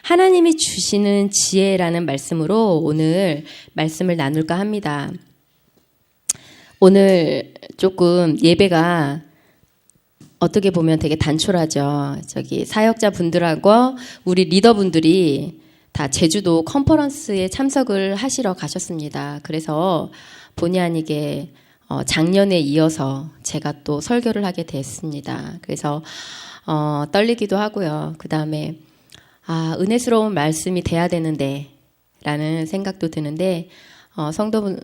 하나님이 주시는 지혜라는 말씀으로 오늘 말씀을 나눌까 합니다. 오늘 조금 예배가 어떻게 보면 되게 단촐하죠. 사역자 분들하고 우리 리더분들이 다 제주도 컨퍼런스에 참석을 하시러 가셨습니다. 그래서 본의 아니게 작년에 이어서 제가 또 설교를 하게 됐습니다. 그래서 떨리기도 하고요. 그 다음에 은혜스러운 말씀이 돼야 되는데 라는 생각도 드는데 성도분,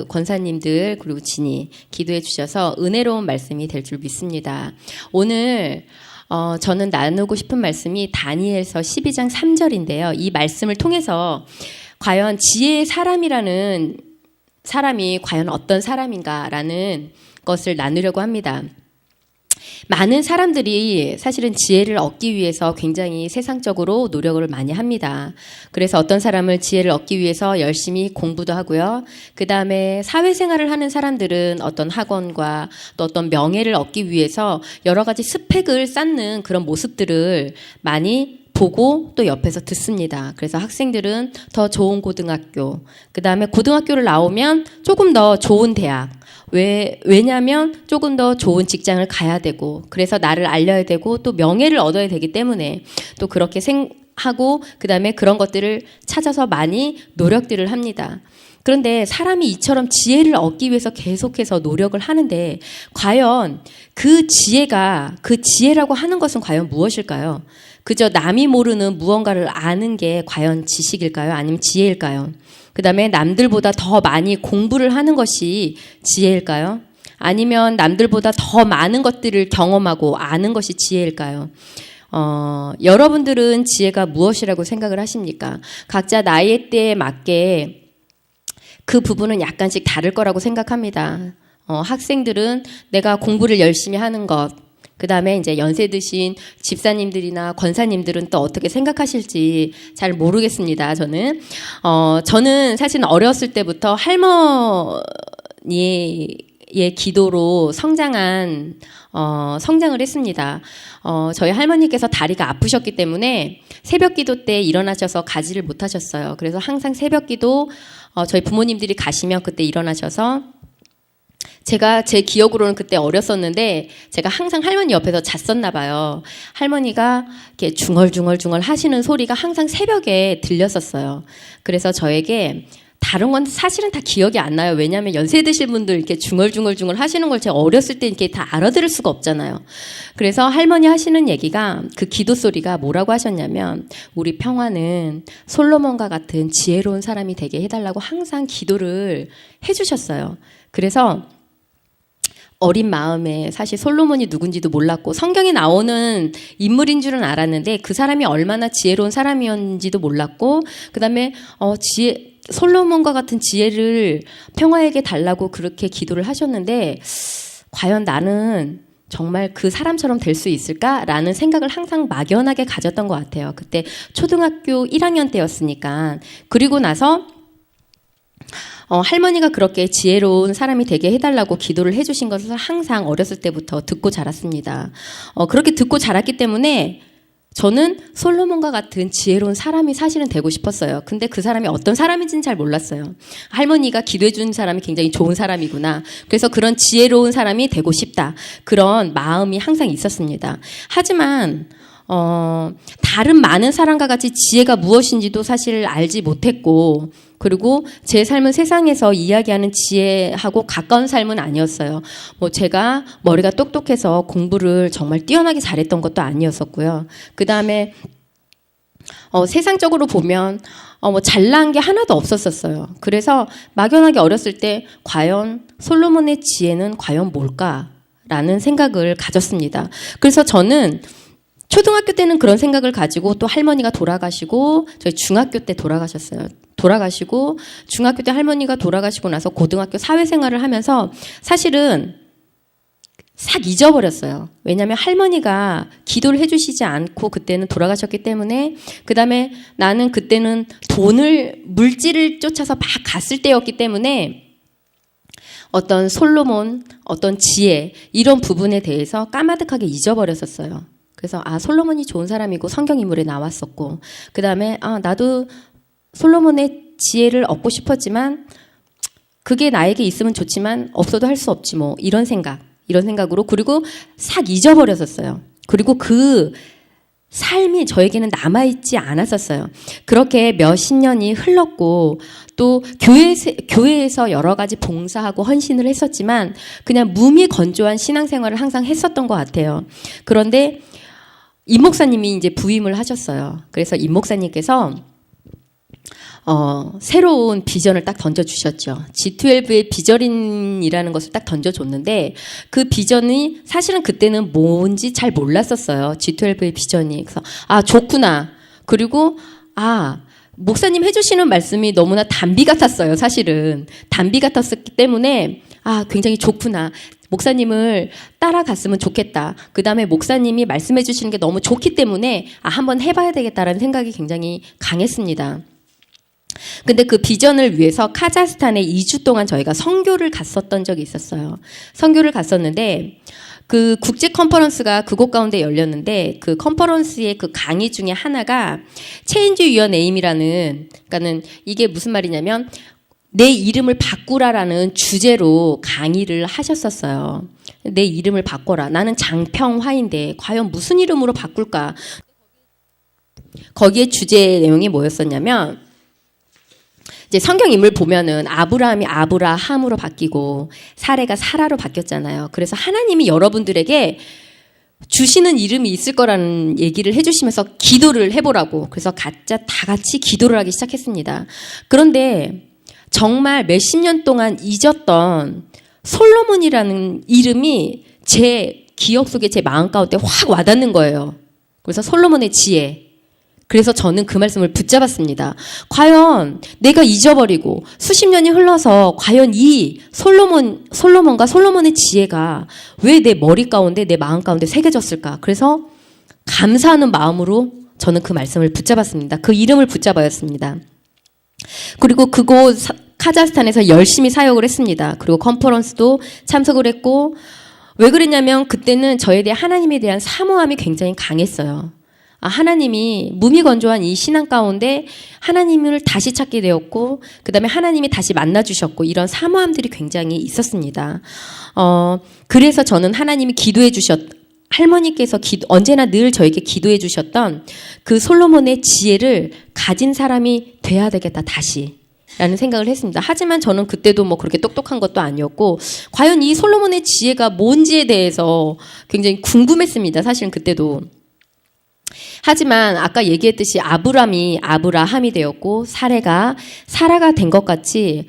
권사님들 그리고 진이 기도해 주셔서 은혜로운 말씀이 될 줄 믿습니다. 오늘 저는 나누고 싶은 말씀이 다니엘서 12장 3절인데요. 이 말씀을 통해서 과연 지혜의 사람이라는 사람이 과연 어떤 사람인가라는 것을 나누려고 합니다. 많은 사람들이 사실은 지혜를 얻기 위해서 굉장히 세상적으로 노력을 많이 합니다. 그래서 어떤 사람은 지혜를 얻기 위해서 열심히 공부도 하고요. 그 다음에 사회생활을 하는 사람들은 어떤 학원과 또 어떤 명예를 얻기 위해서 여러 가지 스펙을 쌓는 그런 모습들을 많이 보고 또 옆에서 듣습니다. 그래서 학생들은 더 좋은 고등학교, 그 다음에 고등학교를 나오면 조금 더 좋은 대학, 왜냐하면 조금 더 좋은 직장을 가야 되고, 그래서 나를 알려야 되고, 또 명예를 얻어야 되기 때문에 또 그렇게 하고, 그 다음에 그런 것들을 찾아서 많이 노력들을 합니다. 그런데 사람이 이처럼 지혜를 얻기 위해서 계속해서 노력을 하는데, 과연 그 지혜라고 하는 것은 과연 무엇일까요? 그저 남이 모르는 무언가를 아는 게 과연 지식일까요? 아니면 지혜일까요? 그 다음에 남들보다 더 많이 공부를 하는 것이 지혜일까요? 아니면 남들보다 더 많은 것들을 경험하고 아는 것이 지혜일까요? 여러분들은 지혜가 무엇이라고 생각을 하십니까? 각자 나이에 때에 맞게 그 부분은 약간씩 다를 거라고 생각합니다. 학생들은 내가 공부를 열심히 하는 것, 그 다음에 이제 연세 드신 집사님들이나 권사님들은 또 어떻게 생각하실지 잘 모르겠습니다. 저는 사실 어렸을 때부터 할머니의 기도로 성장을 했습니다. 저희 할머니께서 다리가 아프셨기 때문에 새벽 기도 때 일어나셔서 가지를 못하셨어요. 그래서 항상 새벽 기도, 저희 부모님들이 가시면 그때 일어나셔서 제 기억으로는 그때 어렸었는데 제가 항상 할머니 옆에서 잤었나 봐요. 할머니가 이렇게 중얼중얼 하시는 소리가 항상 새벽에 들렸었어요. 그래서 다른 건 사실은 다 기억이 안 나요. 왜냐하면 연세 드실 분들 이렇게 중얼중얼 하시는 걸 제가 어렸을 때 이렇게 다 알아들을 수가 없잖아요. 그래서 할머니 하시는 얘기가, 그 기도 소리가 뭐라고 하셨냐면, 우리 평화는 솔로몬과 같은 지혜로운 사람이 되게 해달라고 항상 기도를 해주셨어요. 그래서 어린 마음에 사실 솔로몬이 누군지도 몰랐고 성경에 나오는 인물인 줄은 알았는데 그 사람이 얼마나 지혜로운 사람이었는지도 몰랐고, 그 다음에 솔로몬과 같은 지혜를 평화에게 달라고 그렇게 기도를 하셨는데, 과연 나는 정말 그 사람처럼 될 수 있을까라는 생각을 항상 막연하게 가졌던 것 같아요. 그때 초등학교 1학년 때였으니까. 그리고 나서 할머니가 그렇게 지혜로운 사람이 되게 해달라고 기도를 해주신 것을 항상 어렸을 때부터 듣고 자랐습니다. 그렇게 듣고 자랐기 때문에 저는 솔로몬과 같은 지혜로운 사람이 사실은 되고 싶었어요. 근데 그 사람이 어떤 사람인지는 잘 몰랐어요. 할머니가 기도해 준 사람이 굉장히 좋은 사람이구나. 그래서 그런 지혜로운 사람이 되고 싶다. 그런 마음이 항상 있었습니다. 하지만 다른 많은 사람과 같이 지혜가 무엇인지도 사실 알지 못했고, 그리고 제 삶은 세상에서 이야기하는 지혜하고 가까운 삶은 아니었어요. 제가 머리가 똑똑해서 공부를 정말 뛰어나게 잘했던 것도 아니었었고요. 그 다음에 세상적으로 보면 잘난 게 하나도 없었었어요. 그래서 막연하게 어렸을 때 과연 솔로몬의 지혜는 과연 뭘까라는 생각을 가졌습니다. 그래서 저는 초등학교 때는 그런 생각을 가지고, 또 할머니가 돌아가시고 저희 중학교 때 돌아가시고 중학교 때 할머니가 돌아가시고 나서 고등학교 사회생활을 하면서 사실은 싹 잊어버렸어요. 왜냐하면 할머니가 기도를 해주시지 않고 그때는 돌아가셨기 때문에, 그 다음에 나는 그때는 물질을 쫓아서 막 갔을 때였기 때문에 어떤 솔로몬, 어떤 지혜, 이런 부분에 대해서 까마득하게 잊어버렸었어요. 그래서 솔로몬이 좋은 사람이고 성경 인물에 나왔었고, 그 다음에 나도 솔로몬의 지혜를 얻고 싶었지만 그게 나에게 있으면 좋지만 없어도 할 수 없지 뭐, 이런 생각으로, 그리고 싹 잊어버렸었어요. 그리고 그 삶이 저에게는 남아있지 않았었어요. 그렇게 몇십 년이 흘렀고 또 교회에서 여러 가지 봉사하고 헌신을 했었지만 그냥 무미건조한 신앙생활을 항상 했었던 것 같아요. 그런데 임 목사님이 이제 부임을 하셨어요. 그래서 임 목사님께서 새로운 비전을 딱 던져주셨죠. G12의 비전이라는 것을 딱 던져줬는데 그 비전이 사실은 그때는 뭔지 잘 몰랐었어요. G12의 비전이. 그래서 좋구나. 그리고 목사님 해주시는 말씀이 너무나 단비 같았어요. 사실은 단비 같았기 때문에 굉장히 좋구나. 목사님을 따라갔으면 좋겠다. 그 다음에 목사님이 말씀해 주시는 게 너무 좋기 때문에 한번 해봐야 되겠다라는 생각이 굉장히 강했습니다. 근데 그 비전을 위해서 카자흐스탄에 2주 동안 저희가 선교를 갔었던 적이 있었어요. 선교를 갔었는데 그 국제 컨퍼런스가 그곳 가운데 열렸는데 그 컨퍼런스의 그 강의 중에 하나가 Change Your Name이라는, 그러니까는 이게 무슨 말이냐면 내 이름을 바꾸라라는 주제로 강의를 하셨었어요. 내 이름을 바꿔라. 나는 장평화인데 과연 무슨 이름으로 바꿀까? 거기에 주제 내용이 뭐였었냐면 이제 성경 인물 보면은 아브라함이 아브라함으로 바뀌고 사레가 사라로 바뀌었잖아요. 그래서 하나님이 여러분들에게 주시는 이름이 있을 거라는 얘기를 해주시면서 기도를 해보라고. 그래서 다 같이 기도를 하기 시작했습니다. 그런데 정말 몇십 년 동안 잊었던 솔로몬이라는 이름이 제 기억 속에 제 마음 가운데 확 와닿는 거예요. 그래서 솔로몬의 지혜. 그래서 저는 그 말씀을 붙잡았습니다. 과연 내가 잊어버리고 수십 년이 흘러서 과연 이 솔로몬과 솔로몬의 지혜가 왜 내 머리 가운데 내 마음 가운데 새겨졌을까? 그래서 감사하는 마음으로 저는 그 말씀을 붙잡았습니다. 그 이름을 붙잡아였습니다. 그리고 그곳 카자흐스탄에서 열심히 사역을 했습니다. 그리고 컨퍼런스도 참석을 했고, 왜 그랬냐면 그때는 저에 대해 하나님에 대한 사모함이 굉장히 강했어요. 하나님이 무미건조한 이 신앙 가운데 하나님을 다시 찾게 되었고, 그 다음에 하나님이 다시 만나주셨고, 이런 사모함들이 굉장히 있었습니다. 그래서 저는 하나님이 할머니께서 언제나 늘 저에게 기도해 주셨던 그 솔로몬의 지혜를 가진 사람이 돼야 되겠다, 다시. 라는 생각을 했습니다. 하지만 저는 그때도 뭐 그렇게 똑똑한 것도 아니었고, 과연 이 솔로몬의 지혜가 뭔지에 대해서 굉장히 궁금했습니다. 사실은 그때도. 하지만 아까 얘기했듯이 아브라함이 되었고 사라가 된 것 같이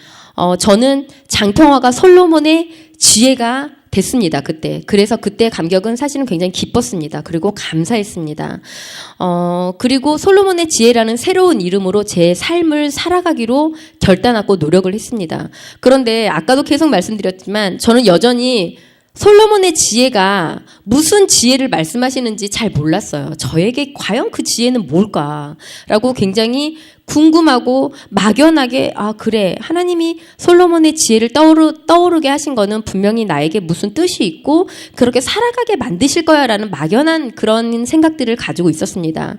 저는 장평화가 솔로몬의 지혜가 됐습니다. 그때. 그래서 그때 감격은 사실은 굉장히 기뻤습니다. 그리고 감사했습니다. 그리고 솔로몬의 지혜라는 새로운 이름으로 제 삶을 살아가기로 결단하고 노력을 했습니다. 그런데 아까도 계속 말씀드렸지만 저는 여전히 솔로몬의 지혜가 무슨 지혜를 말씀하시는지 잘 몰랐어요. 저에게 과연 그 지혜는 뭘까라고 굉장히 궁금하고 막연하게 그래, 하나님이 솔로몬의 지혜를 떠오르게 하신 거는 분명히 나에게 무슨 뜻이 있고 그렇게 살아가게 만드실 거야 라는 막연한 그런 생각들을 가지고 있었습니다.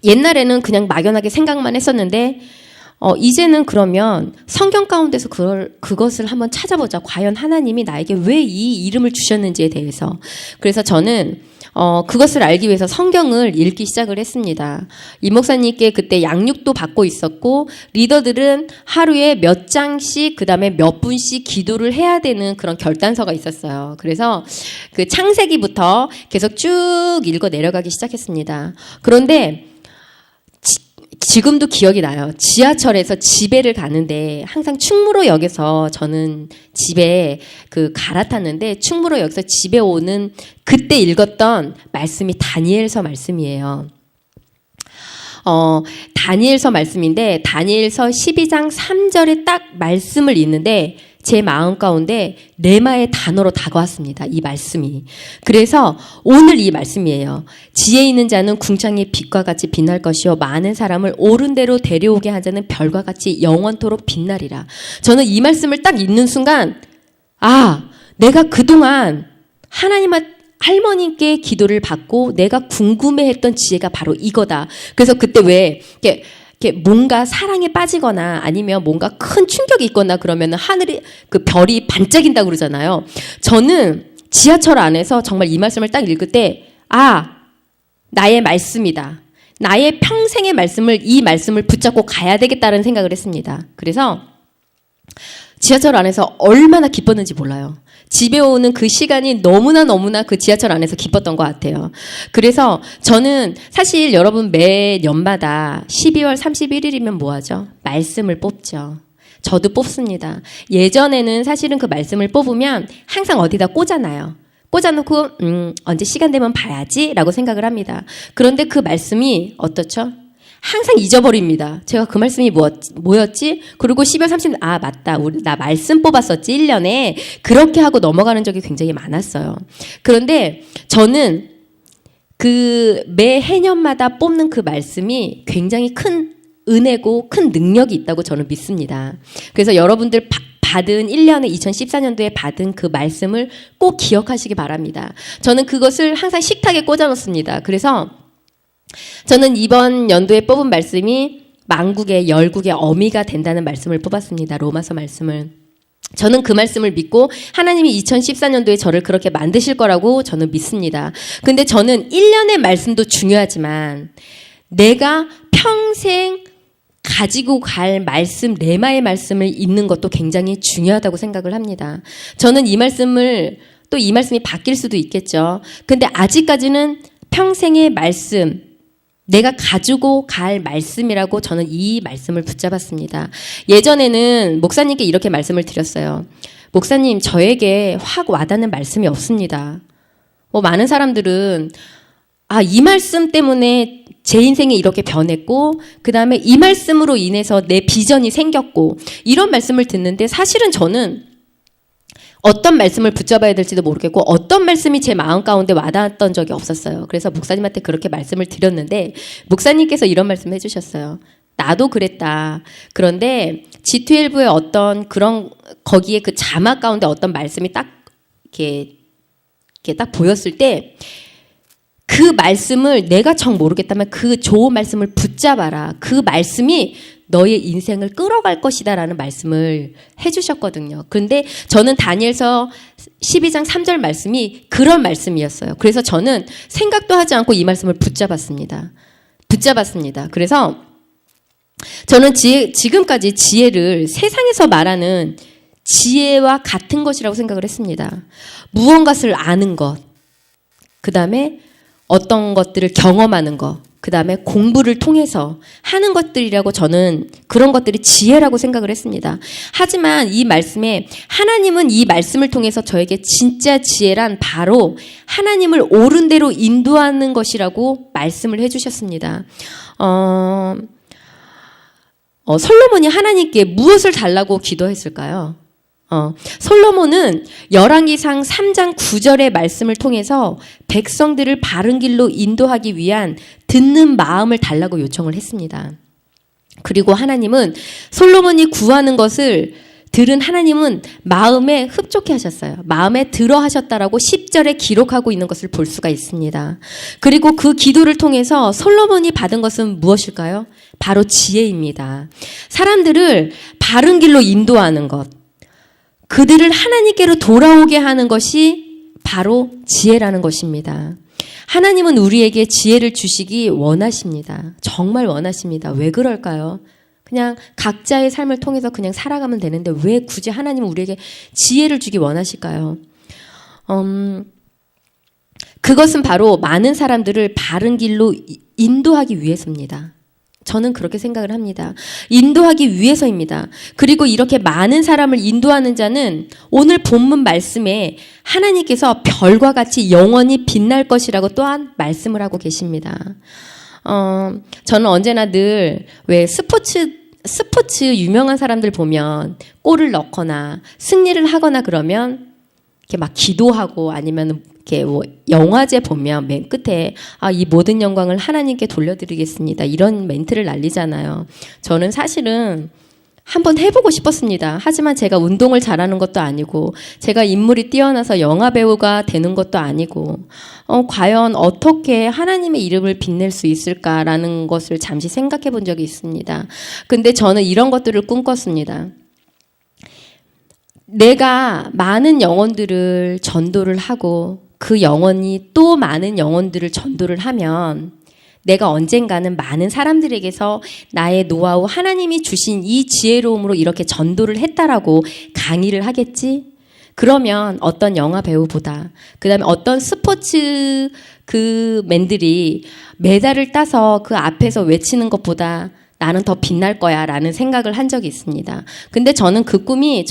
옛날에는 그냥 막연하게 생각만 했었는데 이제는 그러면 성경 가운데서 그것을 한번 찾아보자. 과연 하나님이 나에게 왜 이 이름을 주셨는지에 대해서. 그래서 저는 그것을 알기 위해서 성경을 읽기 시작을 했습니다. 이 목사님께 그때 양육도 받고 있었고, 리더들은 하루에 몇 장씩, 그 다음에 몇 분씩 기도를 해야 되는 그런 결단서가 있었어요. 그래서 그 창세기부터 계속 쭉 읽어 내려가기 시작했습니다. 그런데 지금도 기억이 나요. 지하철에서 집에를 가는데 항상 충무로역에서 저는 집에 갈아탔는데 충무로역에서 집에 오는 그때 읽었던 말씀이 다니엘서 말씀이에요. 다니엘서 말씀인데 다니엘서 12장 3절에 딱 말씀을 읽는데 제 마음 가운데 레마의 단어로 다가왔습니다. 이 말씀이. 그래서 오늘 이 말씀이에요. 지혜 있는 자는 궁창의 빛과 같이 빛날 것이요 많은 사람을 옳은 대로 데려오게 한 자는 별과 같이 영원토록 빛나리라. 저는 이 말씀을 딱 읽는 순간 내가 그동안 할머니께 기도를 받고 내가 궁금해했던 지혜가 바로 이거다. 그래서 그때 왜 이렇게 뭔가 사랑에 빠지거나 아니면 뭔가 큰 충격이 있거나 그러면 하늘이 그 별이 반짝인다고 그러잖아요. 저는 지하철 안에서 정말 이 말씀을 딱 읽을 때 나의 말씀이다. 나의 평생의 말씀을 이 말씀을 붙잡고 가야 되겠다는 생각을 했습니다. 그래서 지하철 안에서 얼마나 기뻤는지 몰라요. 집에 오는 그 시간이 너무나 그 지하철 안에서 기뻤던 것 같아요. 그래서 저는 사실 여러분 매 년마다 12월 31일이면 뭐 하죠? 말씀을 뽑죠. 저도 뽑습니다. 예전에는 사실은 그 말씀을 뽑으면 항상 어디다 꽂아놔요. 꽂아놓고 언제 시간 되면 봐야지 라고 생각을 합니다. 그런데 그 말씀이 어떻죠? 항상 잊어버립니다. 제가 그 말씀이 뭐였지? 그리고 12월 30일 맞다. 나 말씀 뽑았었지 1년에. 그렇게 하고 넘어가는 적이 굉장히 많았어요. 그런데 저는 그 매 해년마다 뽑는 그 말씀이 굉장히 큰 은혜고 큰 능력이 있다고 저는 믿습니다. 그래서 여러분들 받은 1년에 2014년도에 받은 그 말씀을 꼭 기억하시기 바랍니다. 저는 그것을 항상 식탁에 꽂아놓습니다. 그래서 저는 이번 연도에 뽑은 말씀이 만국의 열국의 어미가 된다는 말씀을 뽑았습니다. 로마서 말씀을. 저는 그 말씀을 믿고 하나님이 2014년도에 저를 그렇게 만드실 거라고 저는 믿습니다. 근데 저는 1년의 말씀도 중요하지만 내가 평생 가지고 갈 말씀, 레마의 말씀을 읽는 것도 굉장히 중요하다고 생각을 합니다. 저는 이 말씀이 바뀔 수도 있겠죠. 근데 아직까지는 평생의 말씀, 내가 가지고 갈 말씀이라고 저는 이 말씀을 붙잡았습니다. 예전에는 목사님께 이렇게 말씀을 드렸어요. 목사님, 저에게 확 와닿는 말씀이 없습니다. 많은 사람들은 이 말씀 때문에 제 인생이 이렇게 변했고 그 다음에 이 말씀으로 인해서 내 비전이 생겼고 이런 말씀을 듣는데 사실은 저는 어떤 말씀을 붙잡아야 될지도 모르겠고 어떤 말씀이 제 마음 가운데 와닿았던 적이 없었어요. 그래서 목사님한테 그렇게 말씀을 드렸는데 목사님께서 이런 말씀 해주셨어요. 나도 그랬다. 그런데 G12의 어떤 그런 거기에 그 자막 가운데 어떤 말씀이 딱 이렇게 딱 보였을 때 그 말씀을 내가 정 모르겠다면 그 좋은 말씀을 붙잡아라. 그 말씀이 너의 인생을 끌어갈 것이다 라는 말씀을 해주셨거든요. 그런데 저는 다니엘서 12장 3절 말씀이 그런 말씀이었어요. 그래서 저는 생각도 하지 않고 이 말씀을 붙잡았습니다. 그래서 저는 지금까지 지혜를 세상에서 말하는 지혜와 같은 것이라고 생각을 했습니다. 무언가를 아는 것, 그 다음에 어떤 것들을 경험하는 것, 그 다음에 공부를 통해서 하는 것들이라고 저는 그런 것들이 지혜라고 생각을 했습니다. 하지만 이 말씀에 하나님은 이 말씀을 통해서 저에게 진짜 지혜란 바로 하나님을 옳은 대로 인도하는 것이라고 말씀을 해주셨습니다. 솔로몬이 하나님께 무엇을 달라고 기도했을까요? 솔로몬은 열왕기상 3장 9절의 말씀을 통해서 백성들을 바른 길로 인도하기 위한 듣는 마음을 달라고 요청을 했습니다. 그리고 하나님은 솔로몬이 구하는 것을 들은 하나님은 마음에 흡족해 하셨어요. 마음에 들어 하셨다라고 10절에 기록하고 있는 것을 볼 수가 있습니다. 그리고 그 기도를 통해서 솔로몬이 받은 것은 무엇일까요? 바로 지혜입니다. 사람들을 바른 길로 인도하는 것, 그들을 하나님께로 돌아오게 하는 것이 바로 지혜라는 것입니다. 하나님은 우리에게 지혜를 주시기 원하십니다. 정말 원하십니다. 왜 그럴까요? 그냥 각자의 삶을 통해서 그냥 살아가면 되는데 왜 굳이 하나님은 우리에게 지혜를 주기 원하실까요? 그것은 바로 많은 사람들을 바른 길로 인도하기 위해서입니다. 저는 그렇게 생각을 합니다. 인도하기 위해서입니다. 그리고 이렇게 많은 사람을 인도하는 자는 오늘 본문 말씀에 하나님께서 별과 같이 영원히 빛날 것이라고 또한 말씀을 하고 계십니다. 저는 언제나 늘 왜 스포츠 유명한 사람들 보면 골을 넣거나 승리를 하거나 그러면 이렇게 막 기도하고 아니면 이렇게 영화제 보면 맨 끝에 이 모든 영광을 하나님께 돌려드리겠습니다. 이런 멘트를 날리잖아요. 저는 사실은 한번 해보고 싶었습니다. 하지만 제가 운동을 잘하는 것도 아니고 제가 인물이 뛰어나서 영화배우가 되는 것도 아니고 과연 어떻게 하나님의 이름을 빛낼 수 있을까라는 것을 잠시 생각해 본 적이 있습니다. 근데 저는 이런 것들을 꿈꿨습니다. 내가 많은 영혼들을 전도를 하고 그 영혼이 또 많은 영혼들을 전도를 하면 내가 언젠가는 많은 사람들에게서 나의 노하우, 하나님이 주신 이 지혜로움으로 이렇게 전도를 했다라고 강의를 하겠지? 그러면 어떤 영화 배우보다, 그 다음에 어떤 스포츠 그 맨들이 메달을 따서 그 앞에서 외치는 것보다 나는 더 빛날 거야 라는 생각을 한 적이 있습니다. 근데 저는 그 꿈이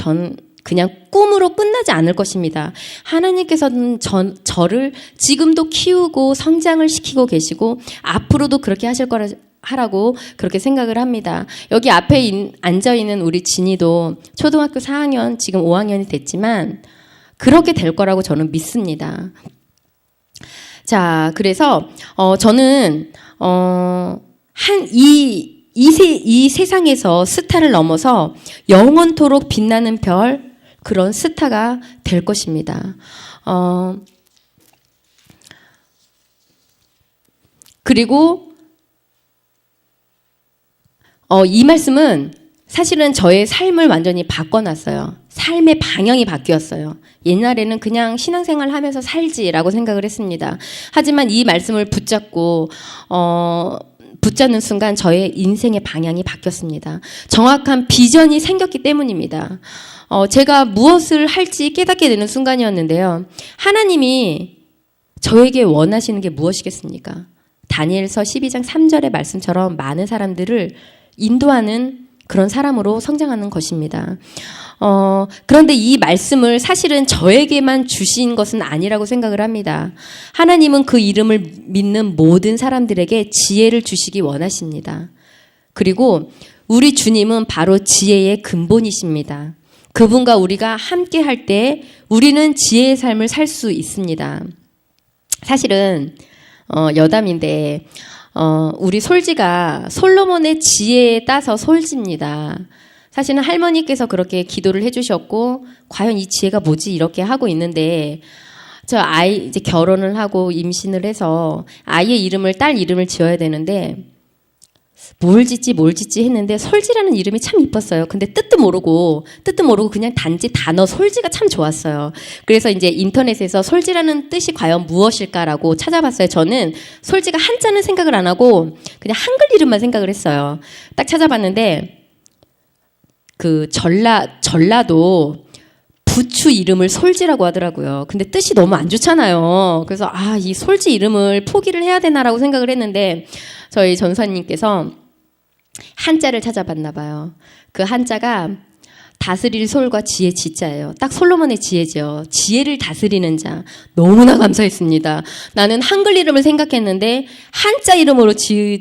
그냥 꿈으로 끝나지 않을 것입니다. 하나님께서는 저를 지금도 키우고 성장을 시키고 계시고 앞으로도 그렇게 하실 하라고 그렇게 생각을 합니다. 여기 앞에 앉아있는 우리 진이도 초등학교 4학년, 지금 5학년이 됐지만 그렇게 될 거라고 저는 믿습니다. 자, 그래서 저는 이 세상에서 스타를 넘어서 영원토록 빛나는 별, 그런 스타가 될 것입니다. 그리고 이 말씀은 사실은 저의 삶을 완전히 바꿔놨어요. 삶의 방향이 바뀌었어요. 옛날에는 그냥 신앙생활 하면서 살지라고 생각을 했습니다. 하지만 이 말씀을 붙잡는 순간 저의 인생의 방향이 바뀌었습니다. 정확한 비전이 생겼기 때문입니다. 제가 무엇을 할지 깨닫게 되는 순간이었는데요. 하나님이 저에게 원하시는 게 무엇이겠습니까? 다니엘서 12장 3절의 말씀처럼 많은 사람들을 인도하는 그런 사람으로 성장하는 것입니다. 그런데 이 말씀을 사실은 저에게만 주신 것은 아니라고 생각을 합니다. 하나님은 그 이름을 믿는 모든 사람들에게 지혜를 주시기 원하십니다. 그리고 우리 주님은 바로 지혜의 근본이십니다. 그분과 우리가 함께 할 때 우리는 지혜의 삶을 살 수 있습니다. 사실은 여담인데 우리 솔지가 솔로몬의 지혜에 따서 솔지입니다. 사실은 할머니께서 그렇게 기도를 해주셨고 과연 이 지혜가 뭐지 이렇게 하고 있는데 저 아이 이제 결혼을 하고 임신을 해서 아이의 이름을 딸 이름을 지어야 되는데 뭘 짓지 했는데 솔지라는 이름이 참 이뻤어요. 근데 뜻도 모르고 그냥 단지 단어 솔지가 참 좋았어요. 그래서 이제 인터넷에서 솔지라는 뜻이 과연 무엇일까라고 찾아봤어요. 저는 솔지가 한자는 생각을 안 하고 그냥 한글 이름만 생각을 했어요. 딱 찾아봤는데 그 전라도 부추 이름을 솔지라고 하더라고요. 근데 뜻이 너무 안 좋잖아요. 그래서 이 솔지 이름을 포기를 해야 되나라고 생각을 했는데 저희 전사님께서 한자를 찾아봤나 봐요. 그 한자가 다스릴 솔과 지혜 지자예요. 딱 솔로몬의 지혜죠. 지혜를 다스리는 자. 너무나 감사했습니다. 나는 한글 이름을 생각했는데 한자 이름으로 지을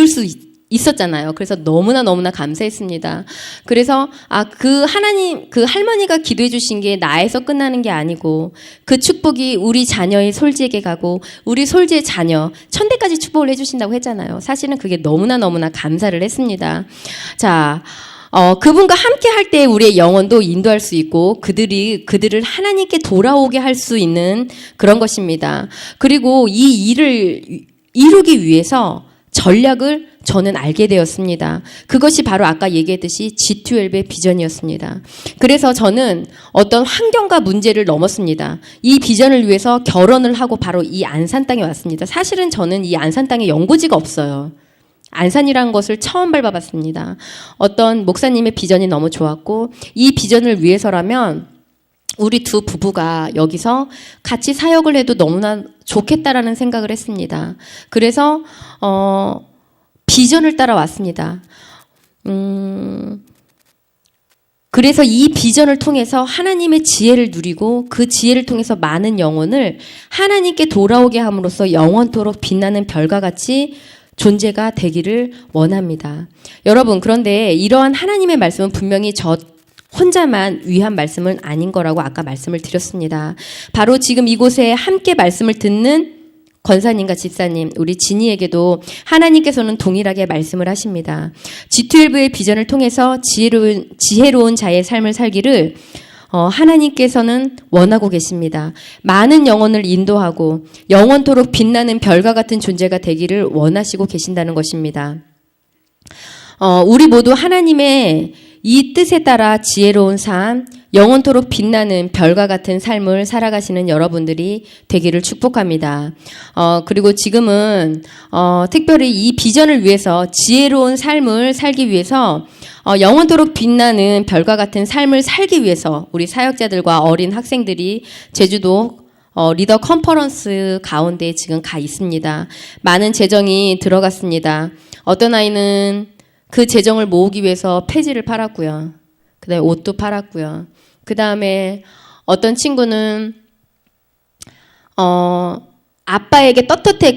수 있었잖아요. 그래서 너무나 감사했습니다. 그래서 그 할머니가 기도해 주신 게 나에서 끝나는 게 아니고 그 축복이 우리 자녀의 솔지에게 가고 우리 솔지의 자녀 천대까지 축복을 해 주신다고 했잖아요. 사실은 그게 너무나 감사를 했습니다. 자, 그분과 함께 할 때 우리의 영혼도 인도할 수 있고 그들을 하나님께 돌아오게 할 수 있는 그런 것입니다. 그리고 이 일을 이루기 위해서 전략을 저는 알게 되었습니다. 그것이 바로 아까 얘기했듯이 G12의 비전이었습니다. 그래서 저는 어떤 환경과 문제를 넘었습니다. 이 비전을 위해서 결혼을 하고 바로 이 안산 땅에 왔습니다. 사실은 저는 이 안산 땅에 연고지가 없어요. 안산이라는 것을 처음 밟아봤습니다. 어떤 목사님의 비전이 너무 좋았고 이 비전을 위해서라면 우리 두 부부가 여기서 같이 사역을 해도 너무나 좋겠다라는 생각을 했습니다. 그래서 비전을 따라왔습니다. 그래서 이 비전을 통해서 하나님의 지혜를 누리고 그 지혜를 통해서 많은 영혼을 하나님께 돌아오게 함으로써 영원토록 빛나는 별과 같이 존재가 되기를 원합니다. 여러분, 그런데 이러한 하나님의 말씀은 분명히 저 혼자만 위한 말씀은 아닌 거라고 아까 말씀을 드렸습니다. 바로 지금 이곳에 함께 말씀을 듣는 권사님과 집사님, 우리 진이에게도 하나님께서는 동일하게 말씀을 하십니다. G12의 비전을 통해서 지혜로운 자의 삶을 살기를 하나님께서는 원하고 계십니다. 많은 영혼을 인도하고 영원토록 빛나는 별과 같은 존재가 되기를 원하시고 계신다는 것입니다. 우리 모두 하나님의 이 뜻에 따라 지혜로운 삶, 영원토록 빛나는 별과 같은 삶을 살아가시는 여러분들이 되기를 축복합니다. 그리고 지금은 특별히 이 비전을 위해서 지혜로운 삶을 살기 위해서 영원토록 빛나는 별과 같은 삶을 살기 위해서 우리 사역자들과 어린 학생들이 제주도 리더 컨퍼런스 가운데 지금 가 있습니다. 많은 재정이 들어갔습니다. 어떤 아이는 그 재정을 모으기 위해서 폐지를 팔았고요. 그 다음에 옷도 팔았고요. 그 다음에 어떤 친구는 아빠에게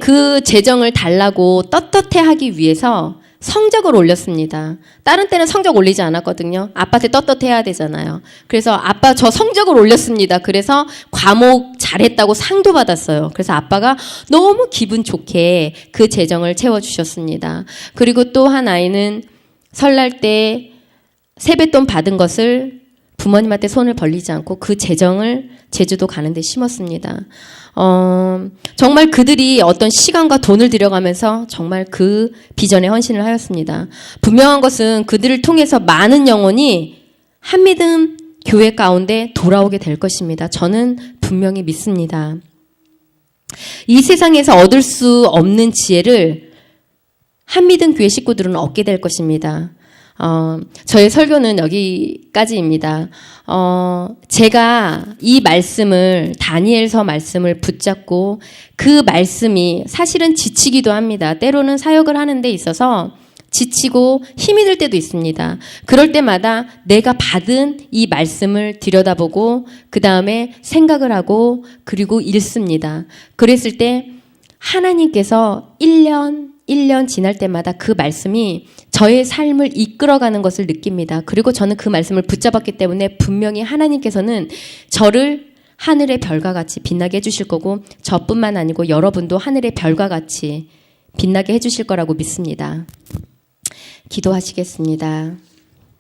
그 재정을 달라고 떳떳해 하기 위해서 성적을 올렸습니다. 다른 때는 성적 올리지 않았거든요. 아빠한테 떳떳해야 되잖아요. 그래서 아빠 저 성적을 올렸습니다. 그래서 과목 잘했다고 상도 받았어요. 그래서 아빠가 너무 기분 좋게 그 재정을 채워주셨습니다. 그리고 또 한 아이는 설날 때 세뱃돈 받은 것을 부모님한테 손을 벌리지 않고 그 재정을 제주도 가는데 심었습니다. 정말 그들이 어떤 시간과 돈을 들여가면서 정말 그 비전에 헌신을 하였습니다. 분명한 것은 그들을 통해서 많은 영혼이 한믿음 교회 가운데 돌아오게 될 것입니다. 저는 분명히 믿습니다. 이 세상에서 얻을 수 없는 지혜를 한믿음 교회 식구들은 얻게 될 것입니다. 저의 설교는 여기까지입니다. 제가 이 말씀을, 다니엘서 말씀을 붙잡고 그 말씀이 사실은 지치기도 합니다. 때로는 사역을 하는 데 있어서 지치고 힘이 들 때도 있습니다. 그럴 때마다 내가 받은 이 말씀을 들여다보고 그 다음에 생각을 하고 그리고 읽습니다. 그랬을 때 하나님께서 1년 지날 때마다 그 말씀이 저의 삶을 이끌어가는 것을 느낍니다. 그리고 저는 그 말씀을 붙잡았기 때문에 분명히 하나님께서는 저를 하늘의 별과 같이 빛나게 해주실 거고 저뿐만 아니고 여러분도 하늘의 별과 같이 빛나게 해주실 거라고 믿습니다. 기도하시겠습니다.